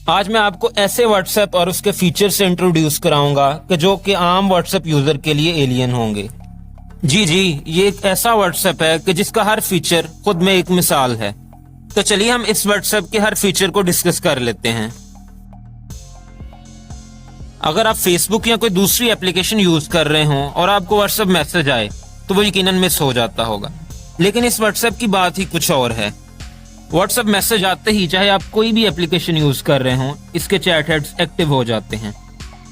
आज मैं आपको ऐसे व्हाट्सएप और उसके फीचर से इंट्रोड्यूस कराऊंगा कि जो कि आम व्हाट्सएप यूजर के लिए एलियन होंगे। जी, ये एक ऐसा व्हाट्सएप है कि जिसका हर फीचर खुद में एक मिसाल है। तो चलिए हम इस व्हाट्सएप के हर फीचर को डिस्कस कर लेते हैं। अगर आप फेसबुक या कोई दूसरी एप्लीकेशन यूज कर रहे हो और आपको व्हाट्सएप मैसेज आए तो वो यकीनन मिस हो जाता होगा, लेकिन इस व्हाट्सएप की बात ही कुछ और है। व्हाट्सएप मैसेज आते ही चाहे आप कोई भी एप्लीकेशन यूज कर रहे हो, इसके चैट हेड्स एक्टिव हो जाते हैं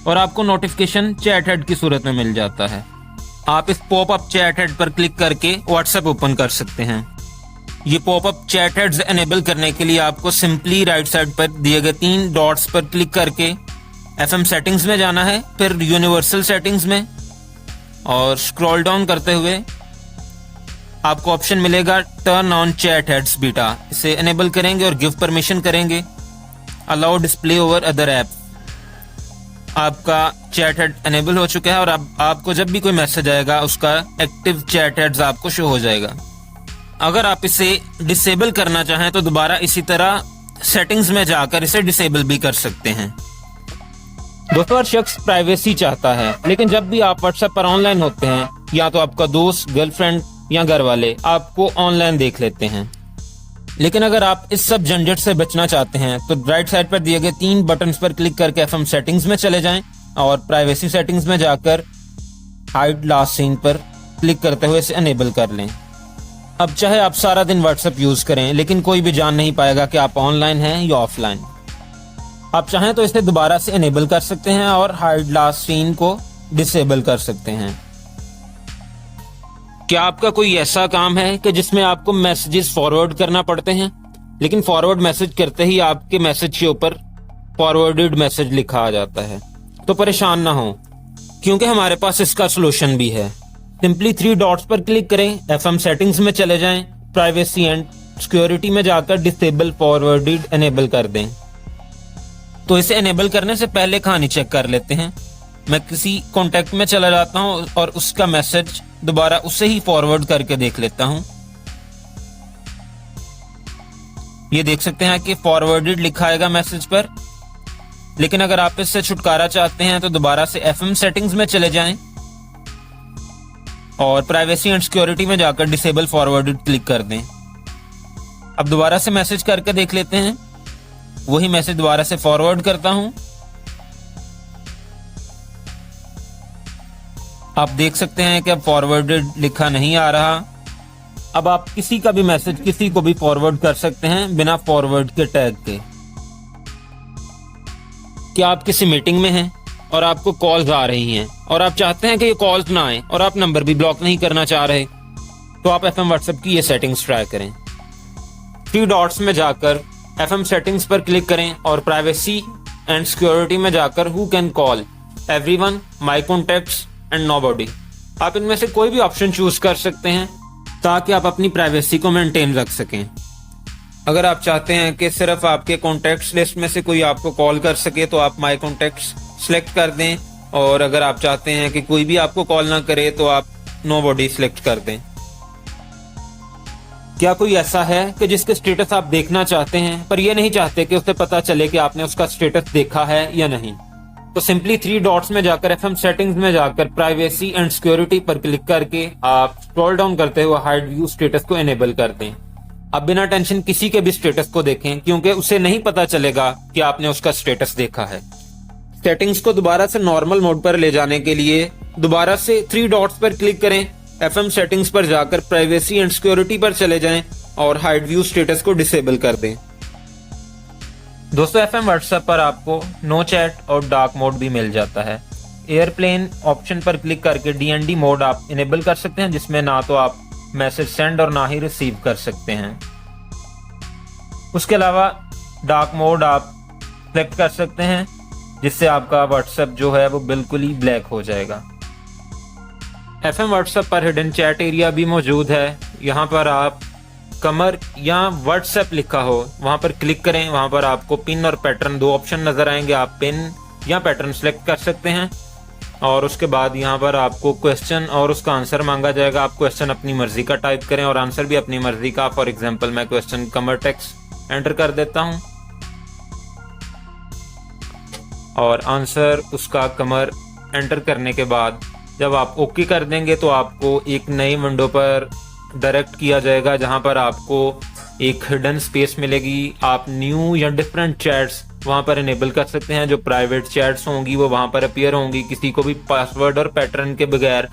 और आपको नोटिफिकेशन चैट हेड की सूरत में मिल जाता है। आप इस पॉपअप चैट हेड पर क्लिक करके व्हाट्सएप ओपन कर सकते हैं। ये पॉपअप चैट हेड्स एनेबल करने के लिए आपको सिंपली राइट साइड पर दिए गए 3 डॉट्स पर क्लिक करके FM सेटिंग्स में जाना है, फिर यूनिवर्सल सेटिंग्स में, और स्क्रॉल डाउन करते हुए आपको ऑप्शन मिलेगा turn on chat heads beta. इसे एनेबल करेंगे और गिव परमिशन करेंगे, allow display over other app. आपका चैट हेड एनेबल हो चुका है और अब आपको जब भी कोई मैसेज आएगा उसका एक्टिव चैट हेड्स आपको शो हो जाएगा। अगर आप इसे डिसेबल करना चाहें तो दोबारा इसी तरह सेटिंग्स में जाकर इसे डिसेबल भी कर सकते हैं। दोस्तों, हर शख्स प्राइवेसी चाहता है, लेकिन जब भी आप व्हाट्सएप पर ऑनलाइन होते हैं, या तो आपका दोस्त, गर्लफ्रेंड या घर वाले आपको ऑनलाइन देख लेते हैं। लेकिन अगर आप इस सब झंझट से बचना चाहते हैं तो राइट साइड पर दिए गए 3 बटन्स पर क्लिक करके FM सेटिंग्स में चले जाएं और प्राइवेसी सेटिंग्स में जाकर हाइड लास्ट सीन पर क्लिक करते हुए इसे एनेबल कर लें। अब चाहे आप सारा दिन व्हाट्सएप यूज करें, लेकिन कोई भी जान नहीं पाएगा कि आप ऑनलाइन हैं या ऑफलाइन। आप चाहें तो इसे दोबारा से एनेबल कर सकते हैं और हाइड लास्ट सीन को डिसेबल कर सकते हैं। क्या आपका कोई ऐसा काम है कि जिसमें आपको मैसेजेस फॉरवर्ड करना पड़ते हैं, लेकिन फॉरवर्ड मैसेज करते ही आपके मैसेज के ऊपर फॉरवर्डेड मैसेज लिखा आ जाता है? तो परेशान ना हो, क्योंकि हमारे पास इसका सोल्यूशन भी है। सिंपली 3 डॉट्स पर क्लिक करें, FM सेटिंग्स में चले जाएं, प्राइवेसी एंड सिक्योरिटी में जाकर डिसेबल फॉरवर्डेड एनेबल कर दें। तो इसे एनेबल करने से पहले कहानी चेक कर लेते हैं। मैं किसी कॉन्टेक्ट में चला जाता हूं और उसका मैसेज दोबारा उसे ही फॉरवर्ड करके देख लेता हूं। ये देख सकते हैं कि फॉरवर्डेड लिखा आएगा मैसेज पर। लेकिन अगर आप इससे छुटकारा चाहते हैं तो दोबारा से FM सेटिंग्स में चले जाएं और प्राइवेसी एंड सिक्योरिटी में जाकर डिसेबल फॉरवर्डेड क्लिक कर दें। अब दोबारा से मैसेज करके देख लेते हैं। वही मैसेज दोबारा से फॉरवर्ड करता हूं। आप देख सकते हैं कि अब फॉरवर्डेड लिखा नहीं आ रहा। अब आप किसी का भी मैसेज किसी को भी फॉरवर्ड कर सकते हैं बिना फॉरवर्ड के टैग के। क्या आप किसी मीटिंग में हैं और आपको कॉल्स आ रही हैं और आप चाहते हैं कि ये कॉल्स ना आए और आप नंबर भी ब्लॉक नहीं करना चाह रहे, तो आप FM व्हाट्सएप की ये सेटिंग्स ट्राई करें। 3 डॉट्स में जाकर FM सेटिंग्स पर क्लिक करें और प्राइवेसी एंड सिक्योरिटी में जाकर who can call, everyone, my contacts and nobody. आप इनमें से कोई भी ऑप्शन चूज कर सकते हैं ताकि आप अपनी प्राइवेसी को मेंटेन रख सकें। अगर आप चाहते हैं कि सिर्फ आपके कॉन्टैक्ट्स लिस्ट में से कोई आपको कॉल कर सके तो आप माय कॉन्टैक्ट्स सिलेक्ट कर दें, और अगर आप चाहते हैं कि कोई भी आपको कॉल ना करे तो आप नोबॉडी सिलेक्ट कर दें। क्या कोई ऐसा है कि जिसके स्टेटस आप देखना चाहते हैं पर यह नहीं चाहते कि उसे पता चले कि आपने उसका स्टेटस देखा है या नहीं? तो सिंपली 3 डॉट्स में जाकर FM सेटिंग्स में जाकर प्राइवेसी एंड सिक्योरिटी पर क्लिक करके आप स्क्रॉल डाउन करते हुए हाइड व्यू स्टेटस को एनेबल कर दें। अब बिना टेंशन किसी के भी स्टेटस को देखें, क्योंकि उसे नहीं पता चलेगा कि आपने उसका स्टेटस देखा है। सेटिंग्स को दोबारा से नॉर्मल मोड पर ले जाने के लिए दोबारा से 3 डॉट्स पर क्लिक करें, FM सेटिंग्स पर जाकर प्राइवेसी एंड सिक्योरिटी पर चले जाएं और हाइड व्यू स्टेटस को डिसेबल कर दें। दोस्तों, FM व्हाट्सएप पर आपको नो चैट और डार्क मोड भी मिल जाता है। एयरप्लेन ऑप्शन पर क्लिक करके DND मोड आप इनेबल कर सकते हैं, जिसमें ना तो आप मैसेज सेंड और ना ही रिसीव कर सकते हैं। उसके अलावा डार्क मोड आप सेलेक्ट कर सकते हैं, जिससे आपका व्हाट्सएप जो है वो बिल्कुल ही ब्लैक हो जाएगा। FM व्हाट्सएप पर हिडन चैट एरिया भी मौजूद है। यहाँ पर आप कमर या व्हाट्सएप लिखा हो वहां पर क्लिक करें। वहां पर आपको पिन और पैटर्न 2 ऑप्शन नजर आएंगे। आप पिन या पैटर्न सेलेक्ट कर सकते हैं और उसके बाद यहाँ पर आपको क्वेश्चन और उसका आंसर मांगा जाएगा। आप क्वेश्चन अपनी मर्जी का टाइप करें और आंसर भी अपनी मर्जी का। फॉर एग्जांपल मैं क्वेश्चन कमर टेक्स्ट एंटर कर देता हूं। और आंसर उसका कमर एंटर करने के बाद जब आप ओके कर देंगे तो आपको एक नई विंडो पर डायरेक्ट किया जाएगा, जहां पर आपको एक हिडन स्पेस मिलेगी। आप न्यू या डिफरेंट चैट्स वहां पर इनेबल कर सकते हैं। जो प्राइवेट चैट्स होंगी वो वहां पर अपीयर होंगी, किसी को भी पासवर्ड और पैटर्न के बगैर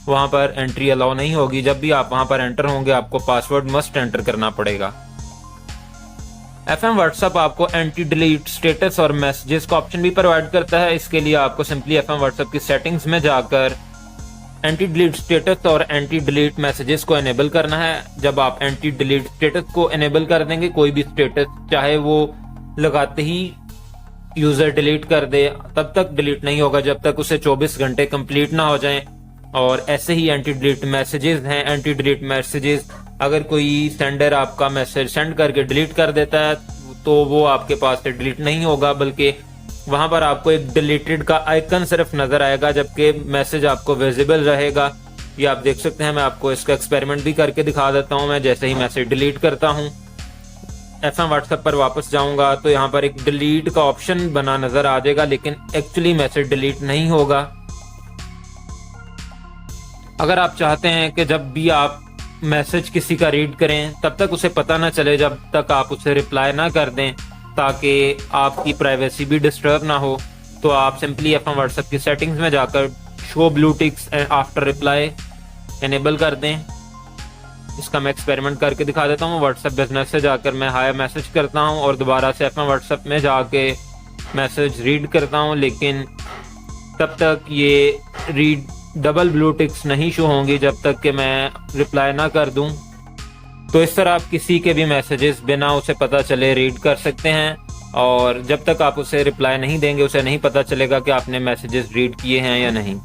वहां पर एंट्री अलाउ नहीं होगी। जब भी आप वहां पर एंटर होंगे आपको पासवर्ड मस्ट एंटर करना पड़ेगा। FM व्हाट्सएप आपको एंटी डिलीट स्टेटस और मैसेजेस का ऑप्शन भी प्रोवाइड करता है। इसके लिए आपको सिंपली FM व्हाट्सएप की सेटिंग्स में जाकर एंटी डिलीट स्टेटस और एंटी डिलीट मैसेजेस को एनेबल करना है। जब आप एंटी डिलीट स्टेटस को एनेबल कर देंगे, कोई भी स्टेटस चाहे वो लगाते ही यूजर डिलीट कर दे तब तक डिलीट नहीं होगा जब तक उसे 24 घंटे कंप्लीट ना हो जाएं। और ऐसे ही एंटी डिलीट मैसेजेस हैं। एंटी डिलीट मैसेजेस अगर कोई सेंडर आपका मैसेज सेंड करके डिलीट कर देता है तो वो आपके पास से डिलीट नहीं होगा, बल्कि वहां पर आपको एक डिलीटेड का आइकन सिर्फ नजर आएगा, जबकि मैसेज आपको विजिबल रहेगा। ये आप देख सकते हैं। मैं आपको इसका एक्सपेरिमेंट भी करके दिखा देता हूं। मैं जैसे ही मैसेज डिलीट करता हूं, FM व्हाट्सएप पर वापस जाऊंगा तो यहाँ पर एक डिलीट का ऑप्शन बना नजर आ जाएगा, लेकिन एक्चुअली मैसेज डिलीट नहीं होगा। अगर आप चाहते हैं कि जब भी आप मैसेज किसी का रीड करें तब तक उसे पता ना चले जब तक आप उसे रिप्लाई ना कर दें, ताकि आपकी प्राइवेसी भी डिस्टर्ब ना हो, तो आप सिंपली FM व्हाट्सएप की सेटिंग्स में जाकर show blue ticks after reply enable कर दें। इसका मैं एक्सपेरिमेंट करके दिखा देता हूँ। व्हाट्सएप बिजनेस से जाकर मैं हाय मैसेज करता हूँ और दोबारा से FM व्हाट्सएप में जाके मैसेज रीड करता हूँ, लेकिन तब तक ये रीड डबल ब्लू टिक्स नहीं शो होंगी जब तक कि मैं रिप्लाई ना कर दूं। तो इस तरह आप किसी के भी मैसेजेस बिना उसे पता चले रीड कर सकते हैं, और जब तक आप उसे रिप्लाई नहीं देंगे उसे नहीं पता चलेगा कि आपने मैसेजेस रीड किए हैं या नहीं।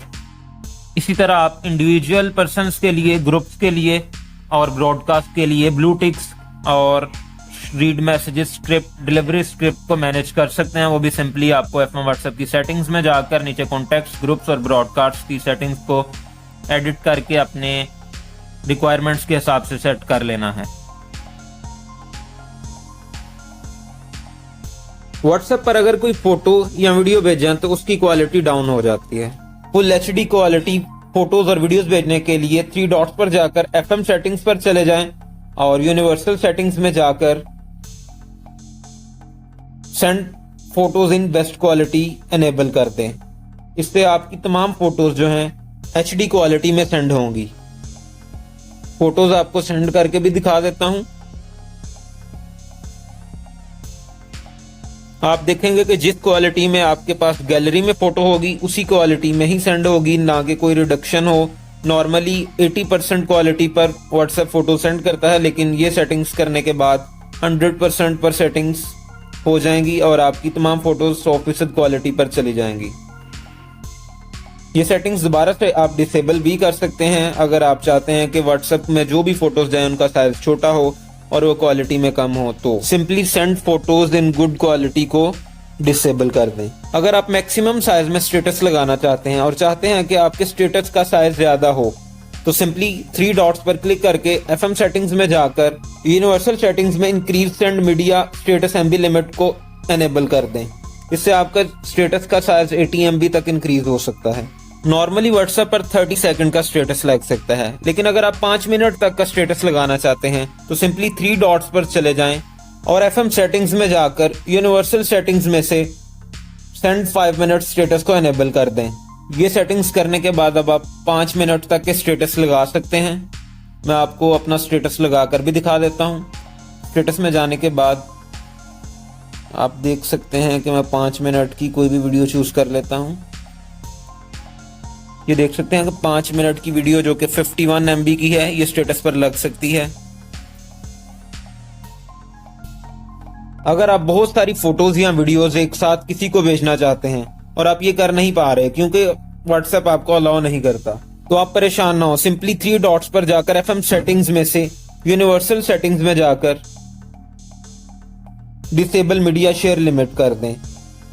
इसी तरह आप इंडिविजुअल पर्सन्स के लिए, ग्रुप्स के लिए और ब्रॉडकास्ट के लिए ब्लू टिक्स और read messages script, delivery script को मैनेज कर सकते हैं। वो भी सिंपली आपको FM व्हाट्सएप की सेटिंग्स में जाकर नीचे कॉन्टेक्ट्स, ग्रुप्स और ब्रॉडकास्ट की सेटिंग्स को एडिट करके अपने रिक्वायरमेंट्स के हिसाब से सेट कर लेना है। व्हाट्सएप पर अगर कोई फोटो या वीडियो भेजें तो उसकी क्वालिटी डाउन हो जाती है। फुल HD क्वालिटी फोटोज और वीडियोस भेजने के लिए 3 डॉट्स पर जाकर FM सेटिंग्स पर चले जाएं और यूनिवर्सल सेटिंग्स में जाकर send photos in best quality enable कर दें। इससे आपकी तमाम फोटोज जो हैं HD क्वालिटी में सेंड होंगी। फोटोज आपको सेंड करके भी दिखा देता हूं। आप देखेंगे कि जिस क्वालिटी में आपके पास गैलरी में फोटो होगी उसी क्वालिटी में ही सेंड होगी, ना कि कोई रिडक्शन हो। नॉर्मली 80% क्वालिटी पर व्हाट्सएप फोटो सेंड करता है, लेकिन ये सेटिंग्स करने के बाद 100% पर सेटिंग्स हो जाएंगी और आपकी तमाम फोटोज 100% क्वालिटी पर चली जाएंगी। ये सेटिंग्स दोबारा से आप डिसेबल भी कर सकते हैं अगर आप चाहते हैं कि व्हाट्सएप में जो भी फोटोज जाए उनका साइज छोटा हो और वो क्वालिटी में कम हो, तो simply send photos in good quality को डिसेबल कर दें। अगर आप मैक्सिमम साइज में स्टेटस लगाना चाहते हैं और चाहते हैं कि आपके स्टेटस का साइज ज्यादा हो, तो सिंपली 3 डॉट्स पर क्लिक करके FM सेटिंग्स में जाकर यूनिवर्सल सेटिंग्स में increase send media status MB limit को एनेबल कर दें। इससे आपका स्टेटस का साइज 80 MB तक इंक्रीज हो सकता है। नॉर्मली व्हाट्सएप पर 30 सेकंड का स्टेटस लग सकता है, लेकिन अगर आप 5 मिनट तक का स्टेटस लगाना चाहते हैं तो सिंपली 3 डॉट्स पर चले जाएं और FM सेटिंग्स में जाकर यूनिवर्सल सेटिंग्स में से सेंड 5 मिनट स्टेटस को एनेबल कर दें। ये सेटिंग्स करने के बाद अब आप 5 मिनट तक के स्टेटस लगा सकते हैं। मैं आपको अपना स्टेटस लगाकर भी दिखा देता हूँ। स्टेटस में जाने के बाद आप देख सकते हैं कि मैं 5 मिनट की कोई भी वीडियो चूज कर लेता हूँ। ये देख सकते हैं कि 5 मिनट की वीडियो जो कि 51 MB की है ये स्टेटस पर लग सकती है। अगर आप बहुत सारी फोटोज या वीडियोज एक साथ किसी को भेजना चाहते हैं और आप ये कर नहीं पा रहे क्योंकि व्हाट्सएप आपको अलाउ नहीं करता, तो आप परेशान ना हो। सिंपली 3 डॉट्स पर जाकर FM सेटिंग्स में से यूनिवर्सल सेटिंग्स में जाकर डिसेबल मीडिया शेयर लिमिट कर दें।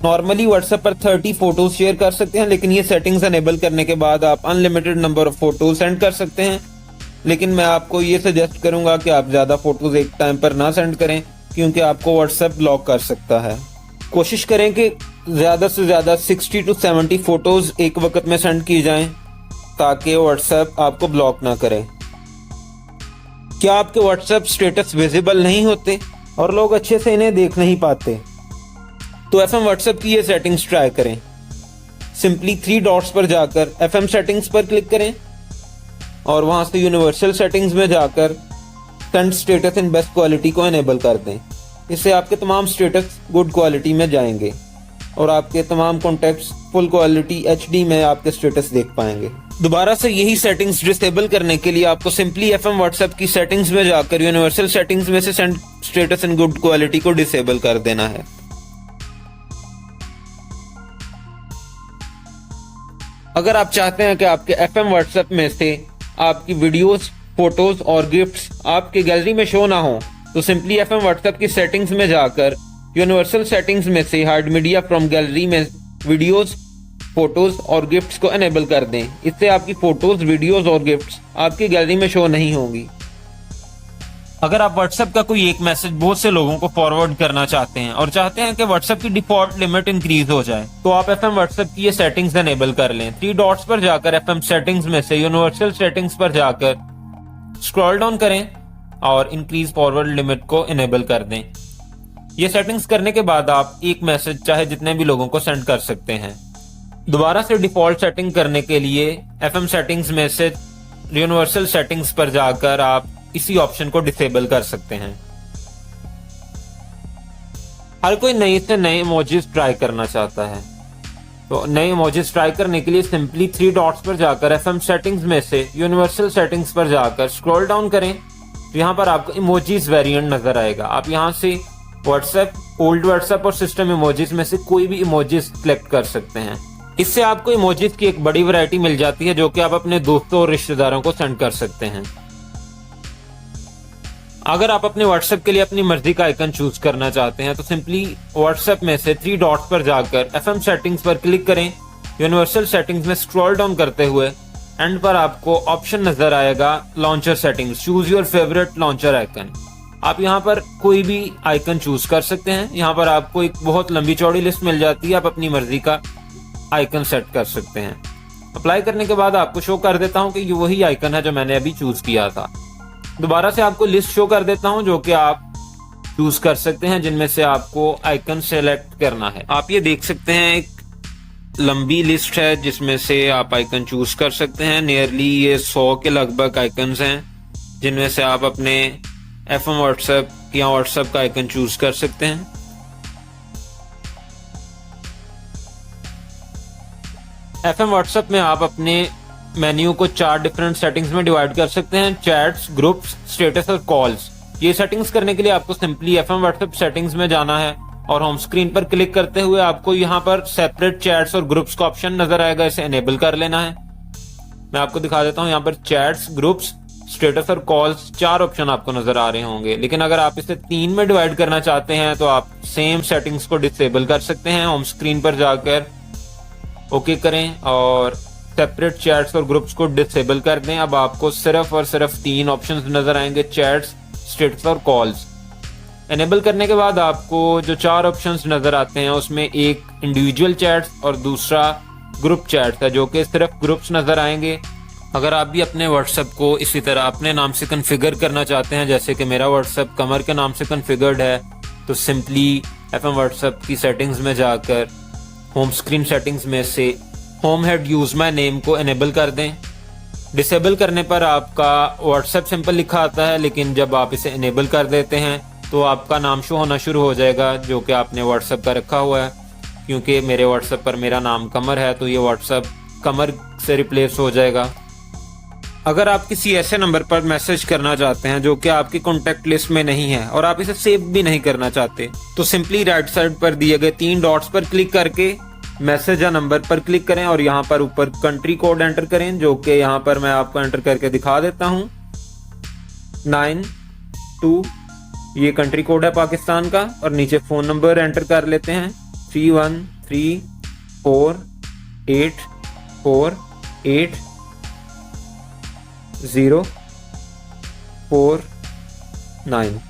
नॉर्मली व्हाट्सएप पर 30 फोटोज शेयर कर सकते हैं, लेकिन ये सेटिंग्स एनेबल करने के बाद आप unlimited number of photos send कर सकते हैं। लेकिन मैं आपको ये सजेस्ट करूंगा कि आप ज्यादा फोटोज एक टाइम पर ना सेंड करें, क्योंकि आपको व्हाट्सएप ब्लॉक कर सकता है। कोशिश करें कि ज़्यादा से ज़्यादा 60 to 70 फोटोज़ एक वक्त में सेंड की जाएं ताकि व्हाट्सएप आपको ब्लॉक ना करे। क्या आपके व्हाट्सएप स्टेटस विजिबल नहीं होते और लोग अच्छे से इन्हें देख नहीं पाते? तो एफएम व्हाट्सएप की ये सेटिंग्स ट्राई करें। सिंपली 3 डॉट्स पर जाकर एफएम सेटिंग्स पर क्लिक करें और वहां से यूनिवर्सल सेटिंग्स में जाकर send status in best quality को इनेबल कर दें। इससे आपके तमाम स्टेटस गुड क्वालिटी में जाएंगे और आपके तमाम कॉन्टैक्ट्स फुल क्वालिटी HD में आपके स्टेटस देख पाएंगे। दोबारा से यही सेटिंग्स डिसेबल करने के लिए आपको सिंपली एफएम व्हाट्सएप की सेटिंग्स में जाकर यूनिवर्सल सेटिंग्स में से send status in good quality को डिसेबल कर देना है। अगर आप चाहते हैं कि आपके एफएम व्हाट्सएप में से आपकी वीडियोस, फोटोज और गिफ्ट्स आपके गैलरी में शो ना हो तो सिंपली एफएम व्हाट्सएप की सेटिंग्स में जाकर यूनिवर्सल सेटिंग्स में से हाइड मीडिया फ्रॉम गैलरी में वीडियोस, फोटोज और गिफ्ट्स को इनेबल कर दें। इससे आपकी फोटोज, वीडियोस और गिफ्ट्स आपकी गैलरी में शो नहीं होंगी। अगर आप व्हाट्सएप का कोई एक मैसेज बहुत से लोगों को फॉरवर्ड करना चाहते हैं और चाहते हैं कि व्हाट्सएप की डिफॉल्ट लिमिट इंक्रीज हो जाए तो आप एफएम व्हाट्सएप की ये सेटिंग्स इनेबल कर लें। 3 डॉट्स पर जाकर एफएम सेटिंग्स में से यूनिवर्सल सेटिंग्स पर जाकर स्क्रॉल डाउन करें और इंक्रीज फॉरवर्ड लिमिट को इनेबल कर दें। ये सेटिंग्स करने के बाद आप एक मैसेज चाहे जितने भी लोगों को सेंड कर सकते हैं। दोबारा से डिफॉल्ट सेटिंग करने के लिए एफएम सेटिंग्स में से यूनिवर्सल सेटिंग्स पर जाकर आप इसी ऑप्शन को डिसेबल कर सकते हैं। हर कोई नए से नए इमोजीज ट्राई करना चाहता है, तो नए इमोजीज ट्राई करने के लिए सिंपली 3 डॉट्स पर जाकर एफएम सेटिंग्स में से यूनिवर्सल सेटिंग्स पर जाकर स्क्रॉल डाउन करें तो यहाँ पर आपको इमोजीज वेरिएंट नजर आएगा। आप यहाँ से व्हाट्सएप, ओल्ड व्हाट्सएप और सिस्टम इमोजीज में से कोई भी इमोजीज सिलेक्ट कर सकते हैं। इससे आपको इमोजीज की एक बड़ी वैरायटी मिल जाती है जो कि आप अपने दोस्तों और रिश्तेदारों को सेंड कर सकते हैं। अगर आप अपने व्हाट्सएप के लिए अपनी मर्जी का आइकन चूज करना चाहते हैं तो सिंपली व्हाट्सएप में से 3 डॉट्स पर जाकर एफएम सेटिंग्स पर क्लिक करें। यूनिवर्सल सेटिंग्स में स्क्रॉल डाउन करते हुए एंड पर आपको ऑप्शन नजर आएगा launcher settings, choose your favourite launcher icon. आप यहाँ पर कोई भी आइकन चूज कर सकते हैं। यहाँ पर आपको एक बहुत लंबी चौड़ी लिस्ट मिल जाती है, आप अपनी मर्जी का आइकन सेट कर सकते हैं। अप्लाई करने के बाद आपको शो कर देता हूँ कि ये वही आइकन है जो मैंने अभी चूज किया था। दोबारा से आपको लिस्ट शो कर देता हूं जो कि आप चूज कर सकते हैं, जिनमें से आपको आइकन सेलेक्ट करना है। आप ये देख सकते हैं एक लंबी लिस्ट है जिसमें से आप आइकन चूज कर सकते हैं। नियरली ये 100 के लगभग आइकन्स हैं जिनमें से आप अपने एफएम व्हाट्सएप या व्हाट्सएप का आइकन चूज कर सकते हैं। एफएम व्हाट्सएप में आप अपने मेन्यू को 4 डिफरेंट सेटिंग्स में डिवाइड कर सकते हैं: चैट्स, ग्रुप्स, स्टेटस और कॉल्स। ये सेटिंग्स करने के लिए आपको सिंपली एफएम व्हाट्सएप सेटिंग्स में जाना है और होम स्क्रीन पर क्लिक करते हुए आपको यहाँ पर सेपरेट चैट्स और ग्रुप्स का ऑप्शन नजर आएगा, इसे एनेबल कर लेना है। मैं आपको दिखा देता हूँ, यहाँ पर चैट्स, ग्रुप्स, स्टेटस और कॉल्स 4 ऑप्शन आपको नजर आ रहे होंगे। लेकिन अगर आप इसे 3 में डिवाइड करना चाहते हैं तो आप सेम सेटिंग्स को डिसेबल कर सकते हैं। होम स्क्रीन पर जाकर ओके करें और सेपरेट चैट्स और ग्रुप्स को डिसेबल कर दें। अब आपको सिर्फ और सिर्फ 3 ऑप्शंस नजर आएंगे: चैट्स, स्टेटस और कॉल्स। एनेबल करने के बाद आपको जो 4 ऑप्शंस नजर आते हैं उसमें एक इंडिविजुअल चैट्स और दूसरा ग्रुप चैट्स है जो कि सिर्फ ग्रुप्स नजर आएंगे। अगर आप भी अपने व्हाट्सएप को इसी तरह अपने नाम से कॉन्फ़िगर करना चाहते हैं, जैसे कि मेरा व्हाट्सएप कमर के नाम से कॉन्फ़िगर्ड है, तो सिंपली एफएम व्हाट्सएप की सेटिंग्स में जाकर होम स्क्रीन सेटिंग्स में से home head use my name को इनेबल कर दें। डिसेबल करने पर आपका व्हाट्सएप सिंपल लिखा आता है, लेकिन जब आप इसे इनेबल कर देते हैं तो आपका नाम शो होना शुरू हो जाएगा जो कि आपने व्हाट्सएप का रखा हुआ है। क्योंकि मेरे व्हाट्सएप पर मेरा नाम कमर है तो ये व्हाट्सएप कमर से रिप्लेस हो जाएगा। अगर आप किसी ऐसे नंबर पर मैसेज करना चाहते हैं जो कि आपकी कॉन्टैक्ट लिस्ट में नहीं है और आप इसे सेव भी नहीं करना चाहते, तो सिंपली राइट साइड पर दिए गए 3 डॉट्स पर क्लिक करके मैसेज या नंबर पर क्लिक करें और यहाँ पर ऊपर कंट्री कोड एंटर करें, जो कि यहाँ पर मैं आपको एंटर करके दिखा देता हूँ। 92 ये कंट्री कोड है पाकिस्तान का और नीचे फोन नंबर एंटर कर लेते हैं 3134848049।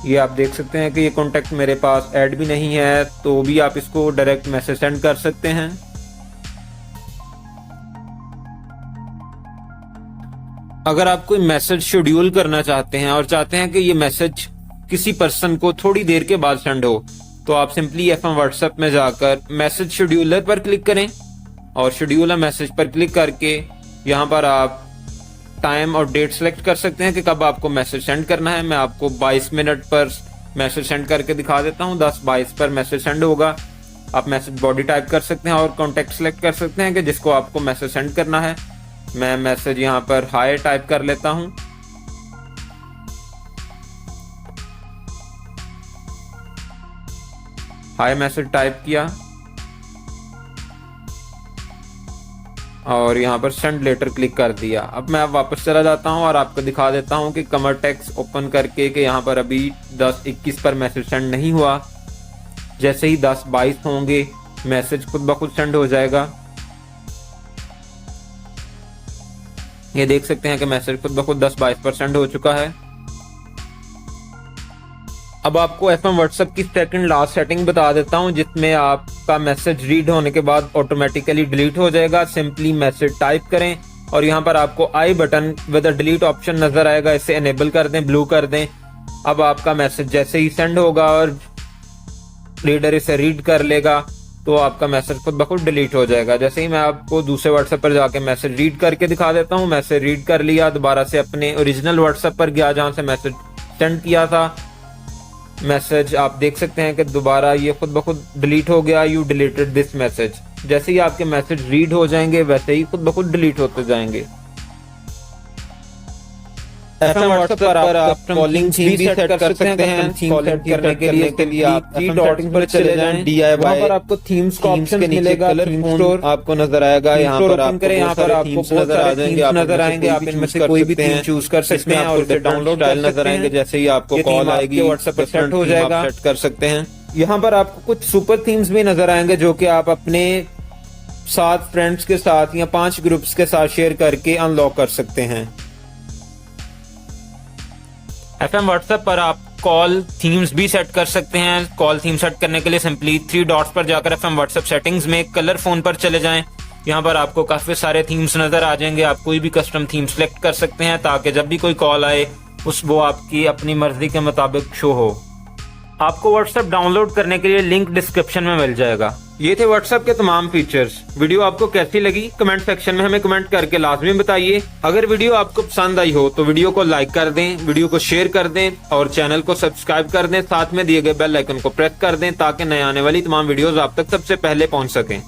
ये आप देख सकते हैं कि ये कॉन्टैक्ट मेरे पास ऐड भी नहीं है, तो भी आप इसको डायरेक्ट मैसेज सेंड कर सकते हैं। अगर आप कोई मैसेज शेड्यूल करना चाहते हैं और चाहते हैं कि ये मैसेज किसी पर्सन को थोड़ी देर के बाद सेंड हो, तो आप सिंपली FM व्हाट्सएप में जाकर मैसेज शेड्यूलर पर क्लिक करें और शेड्यूल अ मैसेज पर क्लिक करके यहाँ पर आप टाइम और डेट सेलेक्ट कर सकते हैं कि कब आपको मैसेज सेंड करना है। मैं आपको 22 मिनट पर मैसेज सेंड करके दिखा देता हूँ। 10:22 पर मैसेज सेंड होगा। आप मैसेज बॉडी टाइप कर सकते हैं और कॉन्टेक्ट सेलेक्ट कर सकते हैं कि जिसको आपको मैसेज सेंड करना है। मैं मैसेज यहाँ पर हाय टाइप कर लेता हूँ। हाय मैसेज टाइप किया और यहाँ पर सेंड लेटर क्लिक कर दिया। अब मैं वापस चला जाता हूँ और आपको दिखा देता हूँ कि कमर टेक्स्ट ओपन करके कि यहाँ पर अभी 10:21 पर मैसेज सेंड नहीं हुआ। जैसे ही 10:22 होंगे मैसेज खुद ब खुद सेंड हो जाएगा। ये देख सकते हैं कि मैसेज खुद ब खुद 10:22 पर सेंड हो चुका है। अब आपको FM व्हाट्सएप की सेकंड लास्ट सेटिंग बता देता हूं, जिसमें आपका मैसेज रीड होने के बाद ऑटोमेटिकली डिलीट हो जाएगा। सिंपली मैसेज टाइप करें और यहां पर आपको आई बटन विद डिलीट ऑप्शन नजर आएगा, इसे एनेबल कर दें, ब्लू कर दें। अब आपका मैसेज जैसे ही सेंड होगा और रीडर इसे रीड कर लेगा तो आपका मैसेज खुद ब खुद डिलीट हो जाएगा। जैसे ही मैं आपको दूसरे व्हाट्सएप पर जाके मैसेज रीड करके दिखा देता हूँ। मैसेज रीड कर लिया, दोबारा से अपने ओरिजिनल व्हाट्सएप पर गया जहां से मैसेज सेंड किया था। मैसेज आप देख सकते हैं कि दोबारा ये खुद ब खुद डिलीट हो गया। You deleted this message. जैसे ही आपके मैसेज रीड हो जाएंगे वैसे ही खुद ब खुद डिलीट होते जाएंगे। FM व्हाट्सएप पर आप कॉलिंग थीम भी सेट कर सकते हैं। थीम सेट करने के लिए आप थ्री डॉट्स पर चले जाएं। DIY वहां पर आपको थीम्स का ऑप्शन मिलेगा। थीम स्टोर आपको नजर आएगा। यहाँ पर ओपन करें, यहाँ पर आपको बहुत सारे थीम्स नजर आएंगे। आप इनमें से कोई भी थीम चूज कर सकते हैं और उसे डाउनलोड स्टाइल नजर आएंगे। जैसे ही आपको कॉल आएगी व्हाट्सएप पर सेट हो जाएगा, सेट कर सकते हैं। यहाँ पर आपको कुछ सुपर थीम्स भी नजर आएंगे जो कि आप अपने 7 फ्रेंड्स के साथ या 5 ग्रुप्स के साथ शेयर करके अनलॉक कर सकते हैं। FM व्हाट्सएप पर आप कॉल थीम्स भी सेट कर सकते हैं। कॉल थीम सेट करने के लिए सिंपली 3 डॉट्स पर जाकर FM व्हाट्सएप सेटिंग्स में कलर फोन पर चले जाएं। यहाँ पर आपको काफी सारे थीम्स नजर आ जाएंगे। आप कोई भी कस्टम थीम सेलेक्ट कर सकते हैं ताकि जब भी कोई कॉल आए वो आपकी अपनी मर्जी के मुताबिक शो हो। आपको व्हाट्सएप डाउनलोड करने के लिए लिंक डिस्क्रिप्शन में मिल जाएगा। ये थे व्हाट्सएप के तमाम फीचर्स। वीडियो आपको कैसी लगी कमेंट सेक्शन में हमें कमेंट करके लाजमी बताइए। अगर वीडियो आपको पसंद आई हो तो वीडियो को लाइक कर दें, वीडियो को शेयर कर दें और चैनल को सब्सक्राइब कर दें। साथ में दिए गए बेल आइकन को प्रेस कर दें ताकि नए आने वाली तमाम वीडियोस आप तक सबसे पहले पहुंच सकें।